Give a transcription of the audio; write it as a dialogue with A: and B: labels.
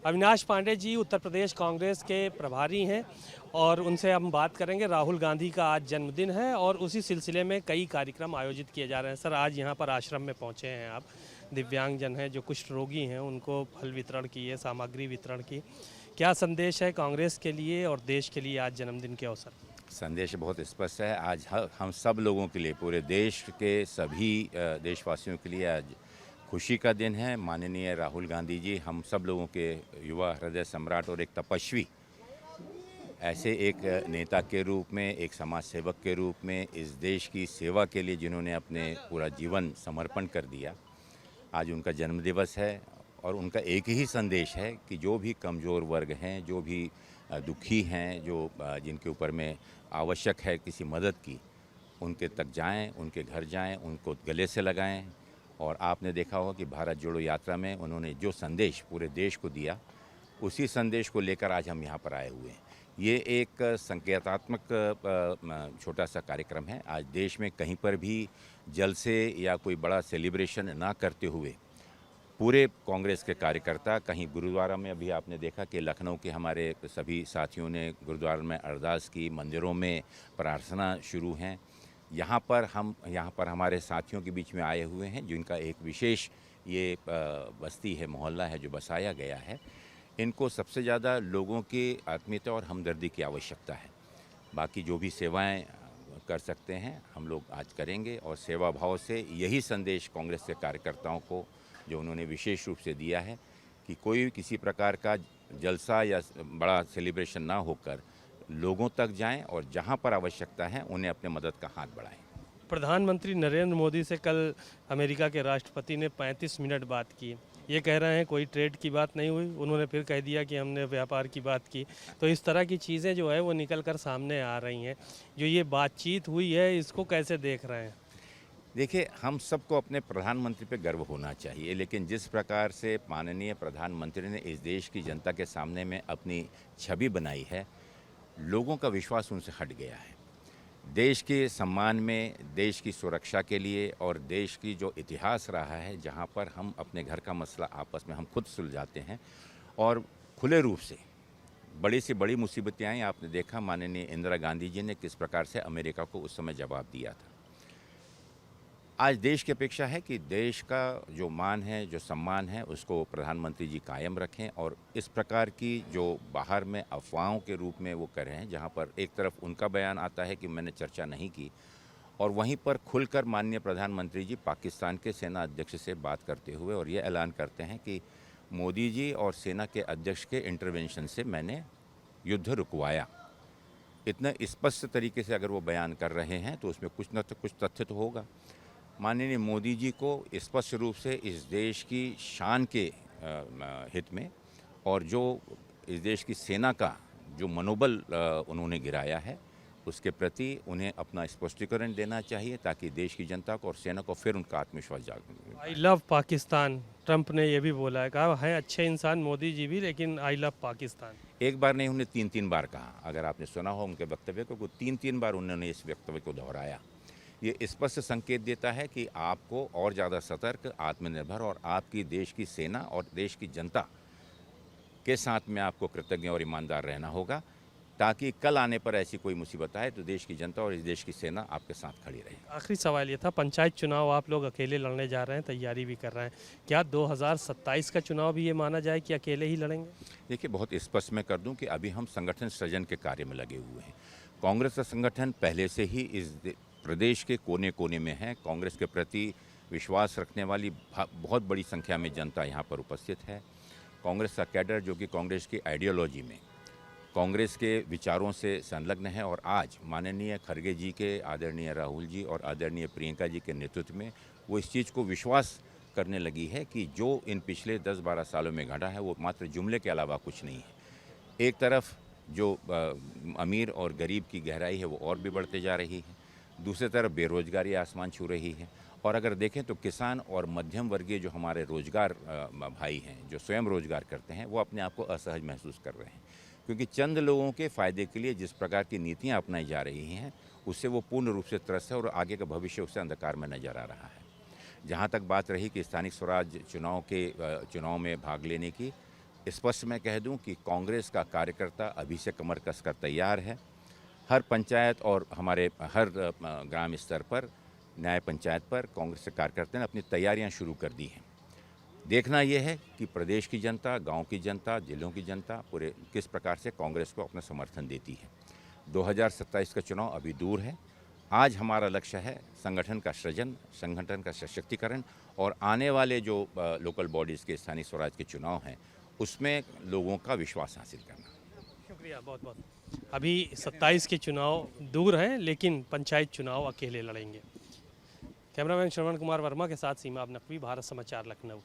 A: अविनाश पांडे जी उत्तर प्रदेश कांग्रेस के प्रभारी हैं और उनसे हम बात करेंगे। राहुल गांधी का आज जन्मदिन है और उसी सिलसिले में कई कार्यक्रम आयोजित किए जा रहे हैं। सर, आज यहाँ पर आश्रम में पहुँचे हैं आप। दिव्यांगजन हैं, जो कुष्ठ रोगी हैं, उनको फल वितरण की है, सामग्री वितरण की। क्या संदेश है कांग्रेस के लिए और देश के लिए आज जन्मदिन के अवसर?
B: संदेश बहुत स्पष्ट है। आज हम सब लोगों के लिए, पूरे देश के सभी देशवासियों के लिए आज खुशी का दिन है। माननीय राहुल गांधी जी हम सब लोगों के युवा हृदय सम्राट और एक तपस्वी, ऐसे एक नेता के रूप में, एक समाज सेवक के रूप में, इस देश की सेवा के लिए जिन्होंने अपने पूरा जीवन समर्पण कर दिया, आज उनका जन्मदिवस है। और उनका एक ही संदेश है कि जो भी कमज़ोर वर्ग हैं, जो भी दुखी हैं, जो जिनके ऊपर में आवश्यक है किसी मदद की, उनके तक जाएं, उनके घर जाएं, उनको गले से लगाएं। और आपने देखा होगा कि भारत जोड़ो यात्रा में उन्होंने जो संदेश पूरे देश को दिया, उसी संदेश को लेकर आज हम यहाँ पर आए हुए हैं। ये एक संकेतात्मक छोटा सा कार्यक्रम है। आज देश में कहीं पर भी जलसे या कोई बड़ा सेलिब्रेशन ना करते हुए पूरे कांग्रेस के कार्यकर्ता, कहीं गुरुद्वारा में अभी आपने देखा कि लखनऊ के हमारे सभी साथियों ने गुरुद्वारा में अरदास की, मंदिरों में प्रार्थना शुरू हैं। यहाँ पर हमारे साथियों के बीच में आए हुए हैं जिनका एक विशेष ये बस्ती है, मोहल्ला है जो बसाया गया है। इनको सबसे ज़्यादा लोगों की आत्मीयता और हमदर्दी की आवश्यकता है। बाकी जो भी सेवाएं कर सकते हैं हम लोग आज करेंगे। और सेवा भाव से यही संदेश कांग्रेस के कार्यकर्ताओं को जो उन्होंने विशेष रूप से दिया है कि कोई किसी प्रकार का जलसा या बड़ा सेलिब्रेशन ना होकर लोगों तक जाएं और जहां पर आवश्यकता है उन्हें अपने मदद का हाथ बढ़ाएं।
A: प्रधानमंत्री नरेंद्र मोदी से कल अमेरिका के राष्ट्रपति ने 35 मिनट बात की। ये कह रहे हैं कोई ट्रेड की बात नहीं हुई। उन्होंने फिर कह दिया कि हमने व्यापार की बात की। तो इस तरह की चीज़ें जो है वो निकल कर सामने आ रही हैं। जो ये बातचीत हुई है, इसको कैसे देख रहे हैं?
B: देखिए, हम सबको अपने प्रधानमंत्री पे गर्व होना चाहिए, लेकिन जिस प्रकार से माननीय प्रधानमंत्री ने इस देश की जनता के सामने में अपनी छवि बनाई है, लोगों का विश्वास उनसे हट गया है। देश के सम्मान में, देश की सुरक्षा के लिए और देश की जो इतिहास रहा है, जहाँ पर हम अपने घर का मसला आपस में हम खुद सुलझाते हैं और खुले रूप से बड़ी से बड़ी मुसीबतें आई। आपने देखा माननीय इंदिरा गांधी जी ने किस प्रकार से अमेरिका को उस समय जवाब दिया था। आज देश की अपेक्षा है कि देश का जो मान है, जो सम्मान है, उसको प्रधानमंत्री जी कायम रखें। और इस प्रकार की जो बाहर में अफवाहों के रूप में वो कर रहे हैं, जहाँ पर एक तरफ उनका बयान आता है कि मैंने चर्चा नहीं की और वहीं पर खुलकर माननीय प्रधानमंत्री जी पाकिस्तान के सेना अध्यक्ष से बात करते हुए और ये ऐलान करते हैं कि मोदी जी और सेना के अध्यक्ष के इंटरवेंशन से मैंने युद्ध रुकवाया। इतना स्पष्ट तरीके से अगर वो बयान कर रहे हैं तो उसमें कुछ न तो कुछ तथ्य तो होगा। माननीय मोदी जी को स्पष्ट रूप से इस देश की शान के हित में और जो इस देश की सेना का जो मनोबल उन्होंने गिराया है, उसके प्रति उन्हें अपना स्पष्टीकरण देना चाहिए ताकि देश की जनता को और सेना को फिर उनका आत्मविश्वास जागे।
A: आई लव पाकिस्तान, ट्रंप ने ये भी बोला है। कहा है अच्छे इंसान मोदी जी भी, लेकिन आई लव पाकिस्तान।
B: एक बार नहीं, उन्होंने 3-3 बार कहा। अगर आपने सुना हो उनके वक्तव्य को, 3-3 बार उन्होंने इस वक्तव्य को दोहराया। ये स्पष्ट संकेत देता है कि आपको और ज़्यादा सतर्क, आत्मनिर्भर और आपकी देश की सेना और देश की जनता के साथ में आपको कृतज्ञ और ईमानदार रहना होगा, ताकि कल आने पर ऐसी कोई मुसीबत आए तो देश की जनता और इस देश की सेना आपके साथ खड़ी रहे।
A: आखिरी सवाल ये था, पंचायत चुनाव आप लोग अकेले लड़ने जा रहे हैं, तैयारी भी कर रहे हैं। क्या 2027 का चुनाव भी ये माना जाए कि अकेले ही लड़ेंगे?
B: देखिए, बहुत स्पष्ट मैं कर दूं कि अभी हम संगठन सृजन के कार्य में लगे हुए हैं। कांग्रेस का संगठन पहले से ही इस प्रदेश के कोने कोने में है। कांग्रेस के प्रति विश्वास रखने वाली बहुत बड़ी संख्या में जनता यहाँ पर उपस्थित है। कांग्रेस का कैडर जो कि कांग्रेस की आइडियोलॉजी में, कांग्रेस के विचारों से संलग्न है और आज माननीय खड़गे जी के, आदरणीय राहुल जी और आदरणीय प्रियंका जी के नेतृत्व में वो इस चीज़ को विश्वास करने लगी है कि जो इन पिछले 10-12 सालों में घटा है वो मात्र जुमले के अलावा कुछ नहीं है। एक तरफ जो अमीर और गरीब की गहराई है वो और भी बढ़ते जा रही है, दूसरी तरफ बेरोजगारी आसमान छू रही है। और अगर देखें तो किसान और मध्यम वर्गीय जो हमारे रोजगार भाई हैं, जो स्वयं रोजगार करते हैं, वो अपने आप को असहज महसूस कर रहे हैं, क्योंकि चंद लोगों के फ़ायदे के लिए जिस प्रकार की नीतियां अपनाई जा रही हैं, उससे वो पूर्ण रूप से त्रस्त है और आगे का भविष्य उससे अंधकार में नजर आ रहा है। जहाँ तक बात रही कि स्थानिक स्वराज चुनाव में भाग लेने की, स्पष्ट मैं कह दूं कि कांग्रेस का कार्यकर्ता अभी से कमर कसकर तैयार है। हर पंचायत और हमारे हर ग्राम स्तर पर, न्याय पंचायत पर कांग्रेस के कार्यकर्ता ने अपनी तैयारियां शुरू कर दी हैं। देखना यह है कि प्रदेश की जनता, गांव की जनता, जिलों की जनता पूरे किस प्रकार से कांग्रेस को अपना समर्थन देती है। 2027 का चुनाव अभी दूर है। आज हमारा लक्ष्य है संगठन का सृजन, संगठन का सशक्तिकरण और आने वाले जो लोकल बॉडीज़ के स्थानीय स्वराज के चुनाव हैं उसमें लोगों का विश्वास हासिल करना।
A: शुक्रिया बहुत बहुत। अभी 27 के चुनाव दूर हैं, लेकिन पंचायत चुनाव अकेले लड़ेंगे। कैमरामैन श्रवण कुमार वर्मा के साथ सीमा अब नकवी, भारत समाचार, लखनऊ।